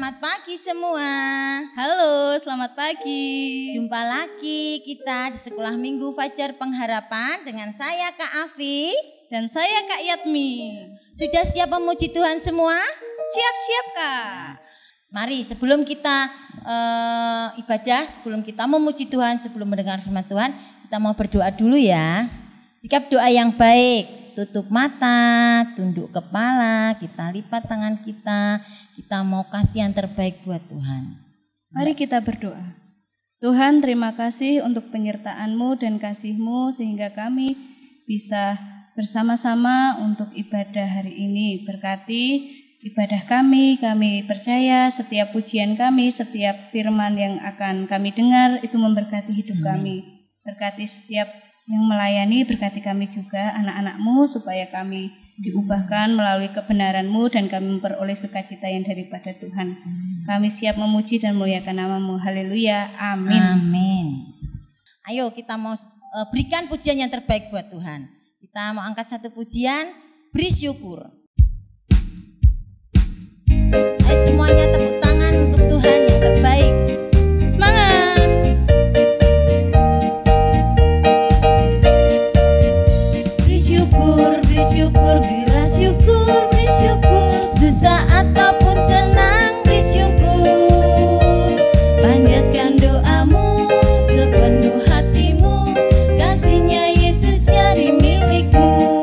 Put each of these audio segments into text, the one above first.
Selamat pagi semua. Halo, selamat pagi. Jumpa lagi kita di Sekolah Minggu Fajar Pengharapan dengan saya Kak Afi dan saya Kak Yatmi. Sudah siap memuji Tuhan semua? Siap-siap Kak. Mari sebelum kita ibadah, sebelum kita memuji Tuhan, sebelum mendengar firman Tuhan, kita mau berdoa dulu ya. Sikap doa yang baik, tutup mata, tunduk kepala, kita lipat tangan kita mau kasih yang terbaik buat Tuhan. Mari kita berdoa. Tuhan, terima kasih untuk penyertaan-Mu dan kasih-Mu sehingga kami bisa bersama-sama untuk ibadah hari ini. Berkati ibadah kami percaya setiap pujian kami, setiap firman yang akan kami dengar itu memberkati hidup kami. Berkati setiap yang melayani, berkati kami juga anak-anak-Mu supaya kami diubahkan melalui kebenaran-Mu dan kami memperoleh sukacita yang daripada Tuhan. Kami siap memuji dan muliakan nama-Mu. Haleluya. Amin. Amin. Ayo kita mau berikan pujian yang terbaik buat Tuhan. Kita mau angkat satu pujian, beri syukur. Ayo semuanya tepuk tangan untuk Tuhan yang terbaik. Semangat. Berilah syukur, beri syukur. Susah ataupun senang, beri syukur. Panjatkan doamu sepenuh hatimu, kasihnya Yesus jadi milikmu.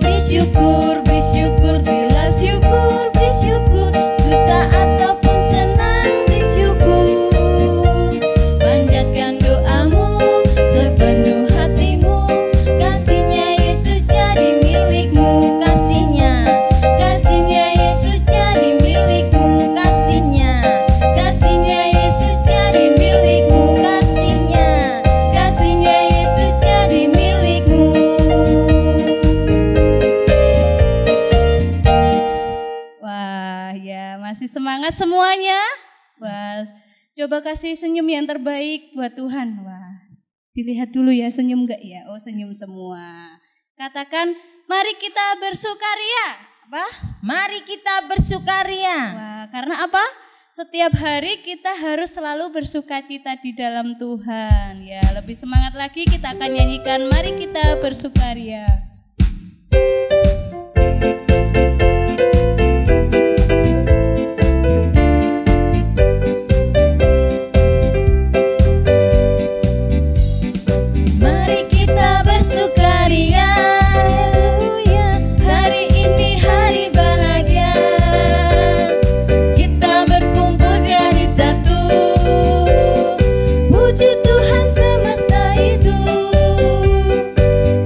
Beri syukur, berilah syukur, beri syukur. Susah ataupun senang, beri syukur. Panjatkan doamu sepenuh hatimu, kasihnya Yesus jadi milikmu. Kasihnya Yesus jadi milikmu. Kasihnya Yesus jadi milikmu. Kasihnya Yesus jadi milikmu. Wah, ya masih semangat semuanya. Wah, coba kasih senyum yang terbaik buat Tuhan. Wah, dilihat dulu ya, senyum enggak ya? Oh, senyum semua. Katakan, mari kita bersukaria. Apa? Mari kita bersukaria. Wah, karena apa? Setiap hari kita harus selalu bersukacita di dalam Tuhan. Ya, lebih semangat lagi kita akan nyanyikan mari kita bersukaria. Mari kita bersukaria, haleluya. Hari ini hari bahagia. Kita berkumpul jadi satu. Puji Tuhan semesta itu.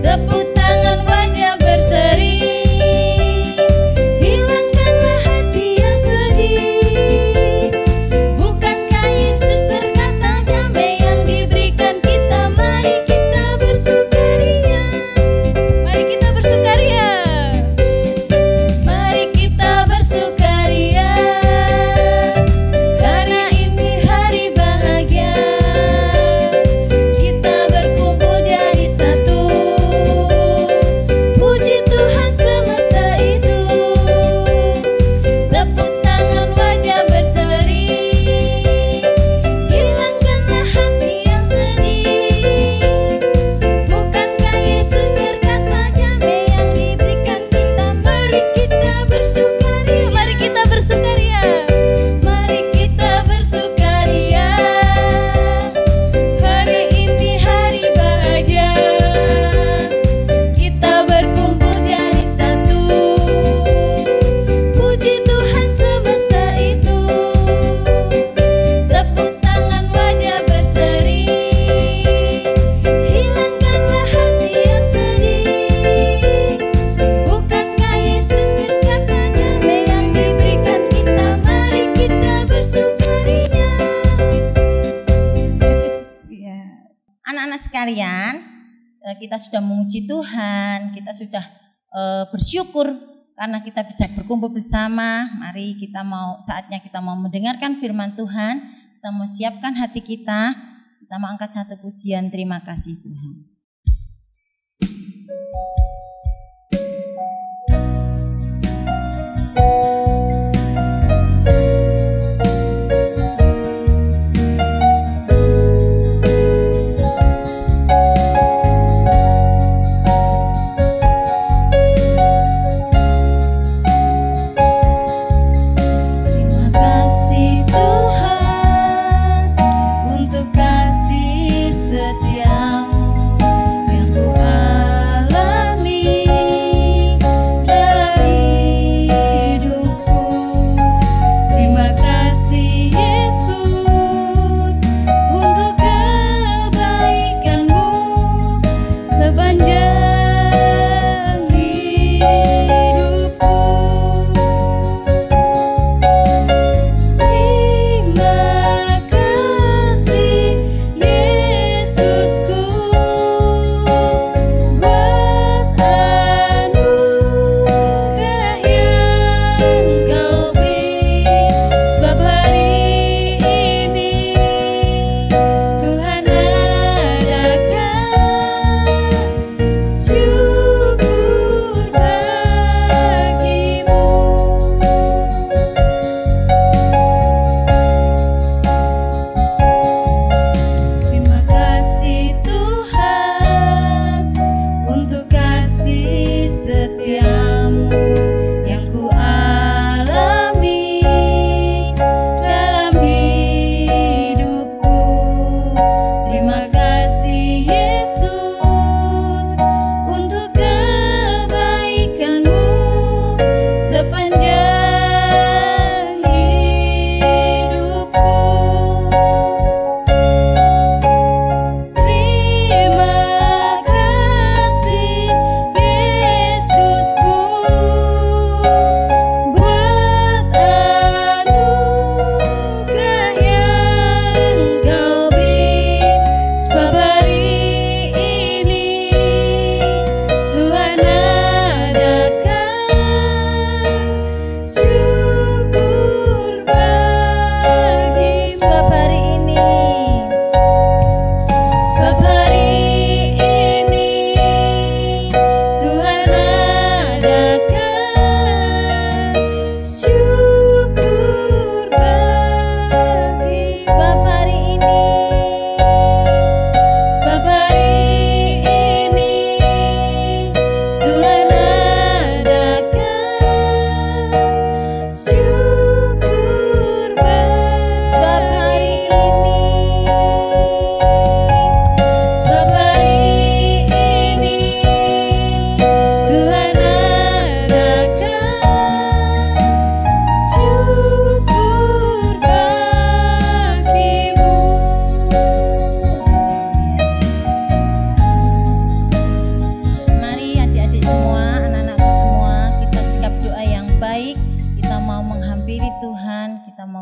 Tepuk tangan wajah berseri. Hilangkanlah hati yang sedih. Bukankah Yesus berkata damai yang diberikan kita? Mari kita bersukaria. Mari kita bersukaria. Mari kita bersukaria, karena ini hari bahagia. Kita berkumpul jadi satu. Puji Tuhan semesta itu. Tepuk tangan wajah berseri. Hilangkanlah hati yang sedih. Bukankah Yesus berkata damai yang diberikan kita? Mari kita bersukaria. Mari kita bersukaria. Mari kita bersukaria. Hari ini hari bahagia. Kita berkumpul jadi satu. Puji Tuhan semesta itu. Tepuk tangan wajah berseri. Hilangkanlah hati yang sedih. Bukankah Yesus berkata damai yang diberikan kita? Mari kita bersukaria. Ya. Anak-anak sekalian, kita sudah memuji Tuhan, kita sudah bersyukur karena kita bisa berkumpul bersama. Mari saatnya kita mau mendengarkan firman Tuhan. Kita mau siapkan hati kita. Kita mau angkat satu pujian, terima kasih Tuhan.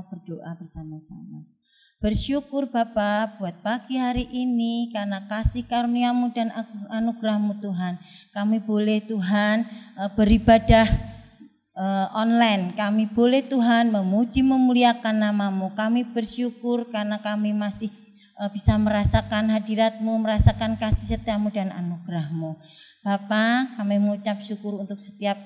mau berdoa bersama-sama. Bersyukur Bapa buat pagi hari ini karena kasih karunia-Mu dan anugerah-Mu Tuhan. Kami boleh Tuhan beribadah online. Kami boleh Tuhan memuji memuliakan nama-Mu. Kami bersyukur karena kami masih bisa merasakan hadirat-Mu, merasakan kasih setia-Mu dan anugerah-Mu. Bapa, kami mengucap syukur untuk setiap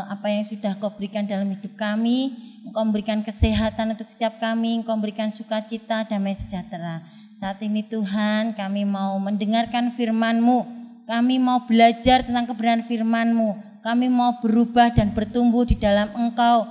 apa yang sudah Kau berikan dalam hidup kami. Engkau memberikan kesehatan untuk setiap kami, Engkau memberikan sukacita, damai sejahtera. Saat ini Tuhan, kami mau mendengarkan firman-Mu, kami mau belajar tentang kebenaran firman-Mu, kami mau berubah dan bertumbuh di dalam Engkau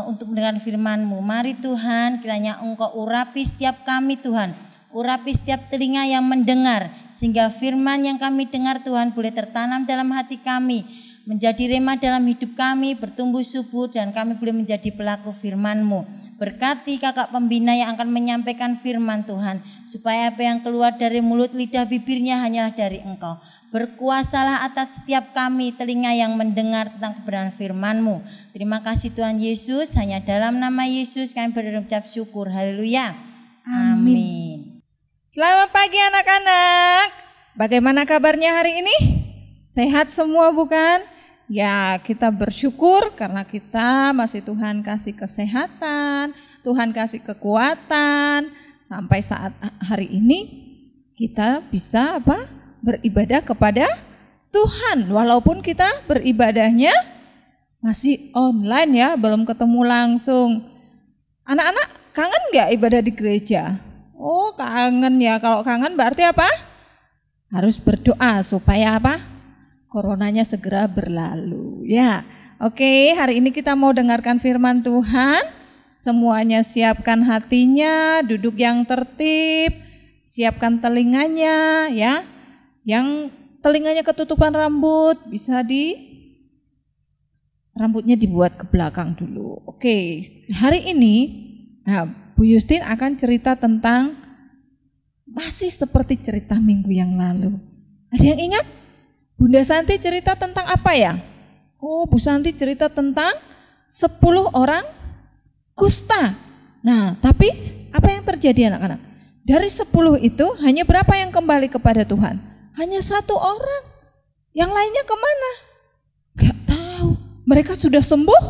untuk mendengar firman-Mu. Mari Tuhan, kiranya Engkau urapi setiap kami Tuhan, urapi setiap telinga yang mendengar, sehingga firman yang kami dengar Tuhan boleh tertanam dalam hati kami, menjadi rema dalam hidup kami, bertumbuh subur, dan kami boleh menjadi pelaku firman-Mu. Berkati kakak pembina yang akan menyampaikan firman Tuhan, supaya apa yang keluar dari mulut lidah bibirnya hanyalah dari Engkau. Berkuasalah atas setiap kami telinga yang mendengar tentang kebenaran firman-Mu. Terima kasih Tuhan Yesus, hanya dalam nama Yesus kami berucap syukur. Haleluya. Amin. Selamat pagi anak-anak. Bagaimana kabarnya hari ini? Sehat semua bukan? Ya, kita bersyukur karena kita masih Tuhan kasih kesehatan, Tuhan kasih kekuatan. Sampai saat hari ini kita bisa beribadah kepada Tuhan. Walaupun kita beribadahnya masih online ya, belum ketemu langsung. Anak-anak kangen gak ibadah di gereja? Oh kangen ya, kalau kangen berarti apa? Harus berdoa supaya apa? Coronanya segera berlalu ya. Oke, hari ini kita mau dengarkan firman Tuhan. Semuanya siapkan hatinya, duduk yang tertib, siapkan telinganya ya. Yang telinganya ketutupan rambut bisa rambutnya dibuat ke belakang dulu. Oke, hari ini Bu Yustin akan cerita tentang masih seperti cerita minggu yang lalu. Ada yang ingat? Bunda Santi cerita tentang apa ya? Oh, Bu Santi cerita tentang 10 orang kusta. Nah, tapi apa yang terjadi anak-anak? Dari 10 itu hanya berapa yang kembali kepada Tuhan? Hanya 1 orang. Yang lainnya kemana? Gak tahu. Mereka sudah sembuh,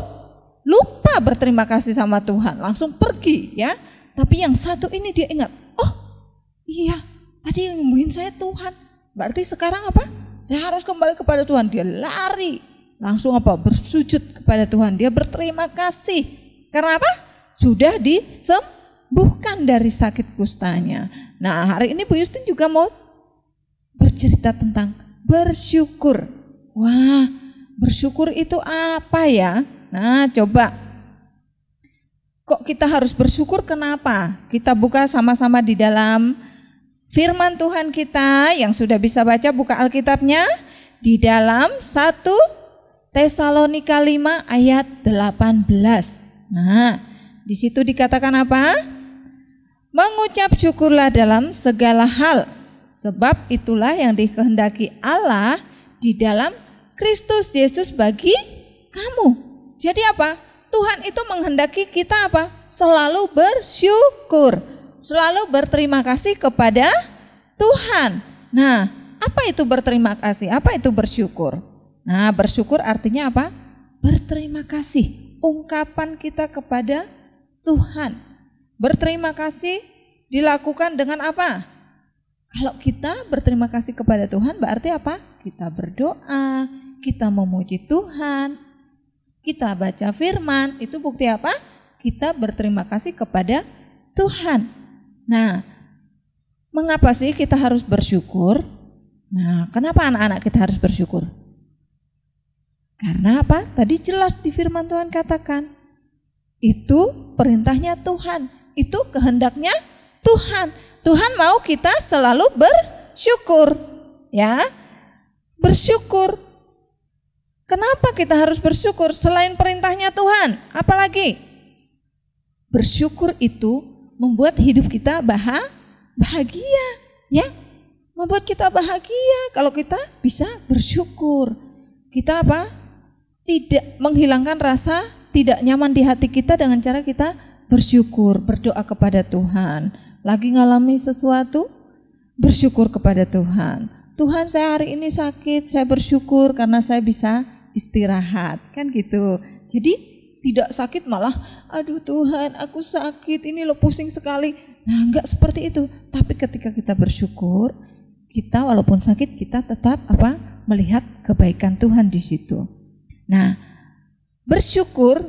lupa berterima kasih sama Tuhan, langsung pergi ya. Tapi yang satu ini dia ingat, oh iya tadi yang nyembuhin saya Tuhan. Berarti sekarang apa? Saya harus kembali kepada Tuhan. Dia lari, langsung bersujud kepada Tuhan. Dia berterima kasih. Karena apa? Sudah disembuhkan dari sakit kustanya. Nah, hari ini Bu Yustin juga mau bercerita tentang bersyukur. Wah, bersyukur itu apa ya? Nah, coba. Kok kita harus bersyukur? Kenapa? Kita buka sama-sama di dalam firman Tuhan kita. Yang sudah bisa baca, buka Alkitabnya di dalam 1 Tesalonika 5 ayat 18. Nah, di situ dikatakan apa? Mengucap syukurlah dalam segala hal, sebab itulah yang dikehendaki Allah di dalam Kristus Yesus bagi kamu. Jadi apa? Tuhan itu menghendaki kita apa? Selalu bersyukur, selalu berterima kasih kepada Tuhan. Nah, apa itu berterima kasih? Apa itu bersyukur? Nah, bersyukur artinya apa? Berterima kasih. Ungkapan kita kepada Tuhan. Berterima kasih dilakukan dengan apa? Kalau kita berterima kasih kepada Tuhan berarti apa? Kita berdoa, kita memuji Tuhan, kita baca firman. Itu bukti apa? Kita berterima kasih kepada Tuhan. Nah, mengapa sih kita harus bersyukur? Nah, kenapa anak-anak kita harus bersyukur? Karena apa? Tadi jelas di firman Tuhan katakan, itu perintahnya Tuhan, itu kehendaknya Tuhan. Tuhan mau kita selalu bersyukur, ya. Bersyukur. Kenapa kita harus bersyukur selain perintahnya Tuhan? Apalagi? Bersyukur itu membuat hidup kita bahagia, ya. Membuat kita bahagia kalau kita bisa bersyukur. Kita apa? Tidak menghilangkan rasa tidak nyaman di hati kita dengan cara kita bersyukur, berdoa kepada Tuhan. Lagi ngalami sesuatu, bersyukur kepada Tuhan. Tuhan, saya hari ini sakit, saya bersyukur karena saya bisa istirahat, kan gitu. Jadi tidak sakit malah, aduh Tuhan aku sakit, ini lo pusing sekali. Nah enggak seperti itu. Tapi ketika kita bersyukur, kita walaupun sakit kita tetap melihat kebaikan Tuhan di situ. Nah, bersyukur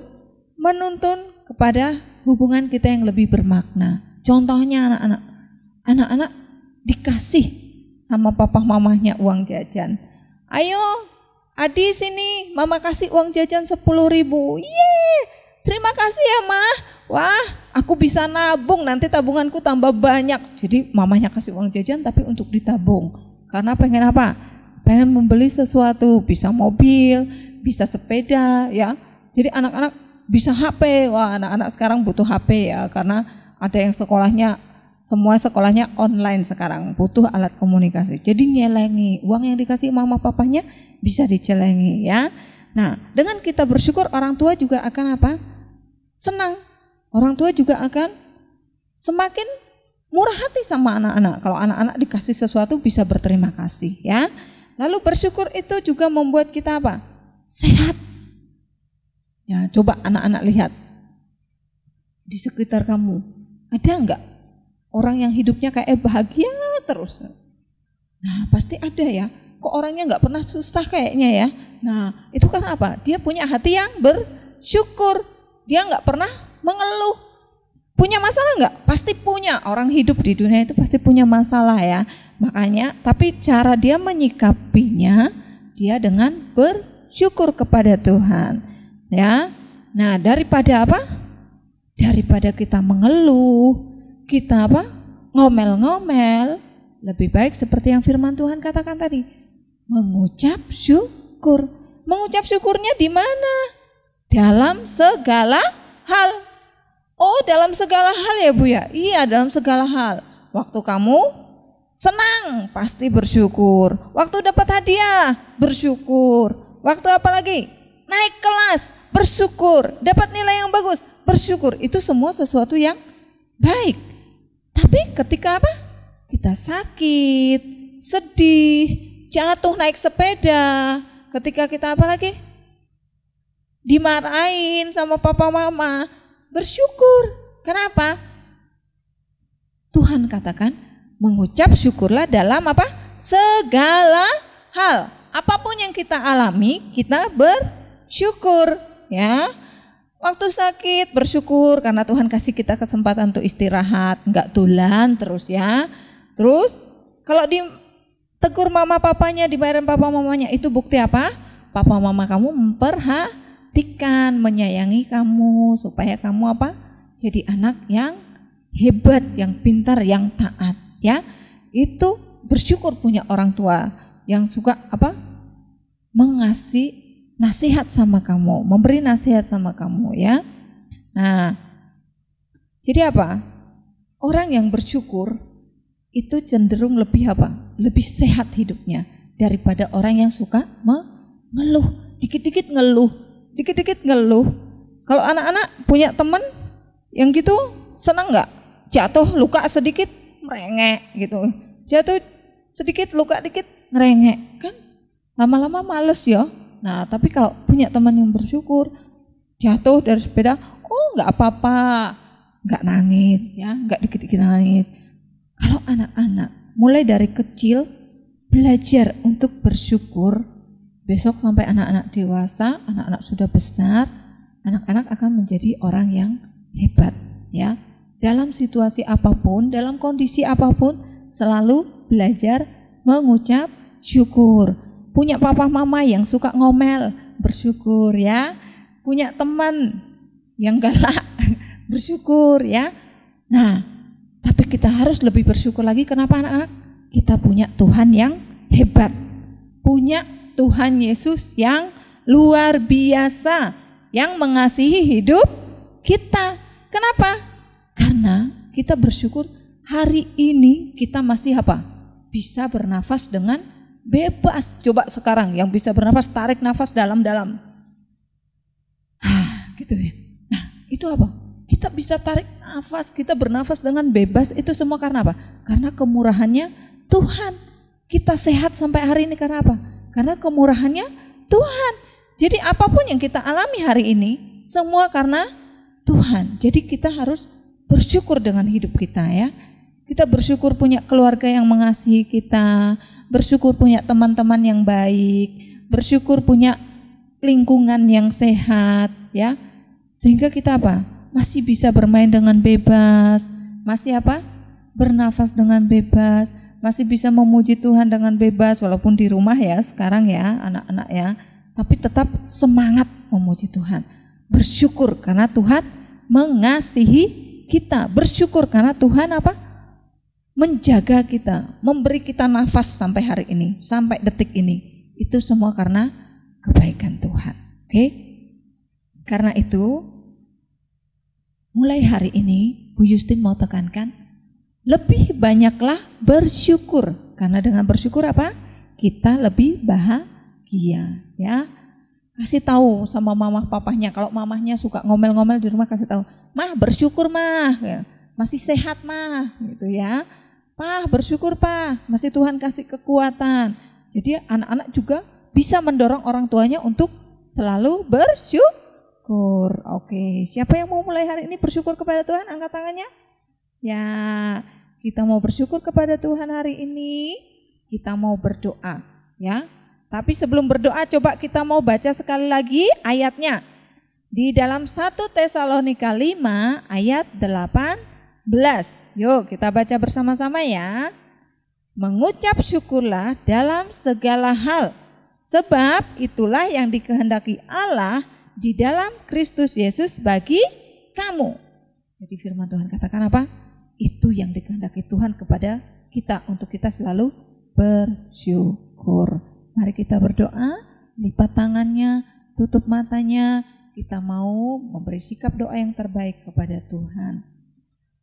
menuntun kepada hubungan kita yang lebih bermakna. Contohnya anak-anak dikasih sama papa mamahnya uang jajan. Ayo Adi sini, mama kasih uang jajan 10.000. Yeay, terima kasih ya ma. Wah, aku bisa nabung, nanti tabunganku tambah banyak. Jadi mamanya kasih uang jajan tapi untuk ditabung. Karena pengen apa? Pengen membeli sesuatu, bisa mobil, bisa sepeda ya. Jadi anak-anak bisa HP. Wah, anak-anak sekarang butuh HP ya, karena ada yang semua sekolahnya online sekarang, butuh alat komunikasi. Jadi nyelengi uang yang dikasih mama papanya bisa dicelengi ya. Nah, dengan kita bersyukur orang tua juga akan senang. Orang tua juga akan semakin murah hati sama anak-anak. Kalau anak-anak dikasih sesuatu bisa berterima kasih ya. Lalu bersyukur itu juga membuat kita sehat. Ya, coba anak-anak lihat di sekitar kamu, ada enggak orang yang hidupnya kayak bahagia terus? Nah, pasti ada ya. Kok orangnya enggak pernah susah kayaknya ya? Nah, itu kan apa? Dia punya hati yang bersyukur. Dia enggak pernah mengeluh. Punya masalah enggak? Pasti punya. Orang hidup di dunia itu pasti punya masalah ya. Makanya, tapi cara dia menyikapinya, dia dengan bersyukur kepada Tuhan. Ya. Nah, daripada daripada kita mengeluh, kita ngomel-ngomel, lebih baik seperti yang firman Tuhan katakan tadi, mengucap syukur. Mengucap syukurnya di mana? Dalam segala hal. Oh, dalam segala hal ya Bu ya? Iya, dalam segala hal. Waktu kamu senang, pasti bersyukur. Waktu dapat hadiah, bersyukur. Waktu apa lagi? Naik kelas, bersyukur. Dapat nilai yang bagus, bersyukur. Itu semua sesuatu yang baik. Tapi ketika kita sakit, sedih, jatuh naik sepeda, ketika kita dimarahin sama papa mama, bersyukur. Kenapa? Tuhan katakan, mengucap syukurlah dalam segala hal. Apapun yang kita alami, kita bersyukur ya. Waktu sakit bersyukur karena Tuhan kasih kita kesempatan untuk istirahat, enggak tulan terus ya. Terus kalau ditegur mama papanya, dimarahin papa mamanya, itu bukti apa? Papa mama kamu memperhatikan, menyayangi kamu supaya kamu jadi anak yang hebat, yang pintar, yang taat ya. Itu bersyukur punya orang tua yang suka mengasih nasihat sama kamu, memberi nasihat sama kamu ya. Nah, jadi orang yang bersyukur itu cenderung lebih lebih sehat hidupnya daripada orang yang suka mengeluh, dikit-dikit ngeluh. Kalau anak-anak punya teman yang gitu, senang nggak? Jatuh luka sedikit merengek gitu, jatuh sedikit luka dikit ngerengek, kan lama-lama males ya. Nah, tapi kalau punya teman yang bersyukur, jatuh dari sepeda, oh nggak apa-apa, nggak nangis ya, nggak dikit-dikit nangis. Kalau anak-anak mulai dari kecil belajar untuk bersyukur, besok sampai anak-anak dewasa, anak-anak sudah besar, anak-anak akan menjadi orang yang hebat ya. Dalam situasi apapun, dalam kondisi apapun, selalu belajar mengucap syukur. Punya papa mama yang suka ngomel, bersyukur ya. Punya teman yang galak, bersyukur ya. Nah, tapi kita harus lebih bersyukur lagi. Kenapa anak-anak? Kita punya Tuhan yang hebat, punya Tuhan Yesus yang luar biasa, yang mengasihi hidup kita. Kenapa? Karena kita bersyukur hari ini kita masih bisa bernafas dengan bebas. Coba sekarang yang bisa bernafas, tarik nafas dalam-dalam. Gitu ya. Nah, itu Kita bisa tarik nafas, kita bernafas dengan bebas, itu semua karena apa? Karena kemurahannya Tuhan. Kita sehat sampai hari ini karena apa? Karena kemurahannya Tuhan. Jadi apapun yang kita alami hari ini, semua karena Tuhan. Jadi kita harus bersyukur dengan hidup kita ya. Kita bersyukur punya keluarga yang mengasihi kita, bersyukur punya teman-teman yang baik, bersyukur punya lingkungan yang sehat ya. Sehingga kita apa? Masih bisa bermain dengan bebas, masih apa? Bernafas dengan bebas, masih bisa memuji Tuhan dengan bebas walaupun di rumah ya sekarang ya anak-anak ya. Tapi tetap semangat memuji Tuhan. Bersyukur karena Tuhan mengasihi kita, bersyukur karena Tuhan apa? Menjaga kita, memberi kita nafas sampai hari ini, sampai detik ini. Itu semua karena kebaikan Tuhan. Oke? Karena itu mulai hari ini Bu Justin mau tekankan lebih banyaklah bersyukur. Karena dengan bersyukur apa? Kita lebih bahagia ya. Kasih tahu sama mama papahnya, kalau mamahnya suka ngomel-ngomel di rumah kasih tahu, "Mah, bersyukur mah, masih sehat mah," gitu ya. "Pah, bersyukur Pah, masih Tuhan kasih kekuatan." Jadi anak-anak juga bisa mendorong orang tuanya untuk selalu bersyukur. Oke, siapa yang mau mulai hari ini bersyukur kepada Tuhan? Angkat tangannya. Ya, kita mau bersyukur kepada Tuhan hari ini. Kita mau berdoa ya. Tapi sebelum berdoa coba kita mau baca sekali lagi ayatnya. Di dalam 1 Tesalonika 5 ayat 18. Yuk kita baca bersama-sama ya. Mengucap syukurlah dalam segala hal, sebab itulah yang dikehendaki Allah di dalam Kristus Yesus bagi kamu. Jadi firman Tuhan katakan apa? Itu yang dikehendaki Tuhan kepada kita untuk kita selalu bersyukur. Mari kita berdoa, lipat tangannya, tutup matanya, kita mau memberi sikap doa yang terbaik kepada Tuhan.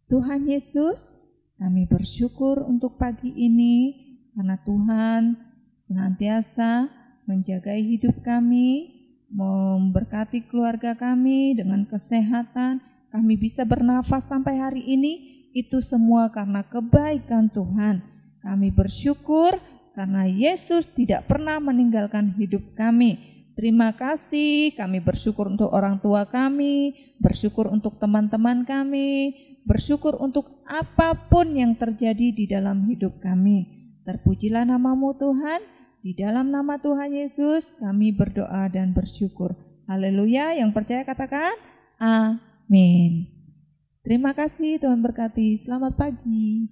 Tuhan Yesus, kami bersyukur untuk pagi ini karena Tuhan senantiasa menjagai hidup kami, memberkati keluarga kami dengan kesehatan, kami bisa bernafas sampai hari ini, itu semua karena kebaikan Tuhan. Kami bersyukur karena Yesus tidak pernah meninggalkan hidup kami. Terima kasih, kami bersyukur untuk orang tua kami, bersyukur untuk teman-teman kami, bersyukur untuk apapun yang terjadi di dalam hidup kami. Terpujilah nama-Mu Tuhan, di dalam nama Tuhan Yesus kami berdoa dan bersyukur. Haleluya, yang percaya katakan amin. Terima kasih, Tuhan berkati. Selamat pagi.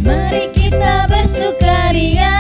Mari kita bersukaria.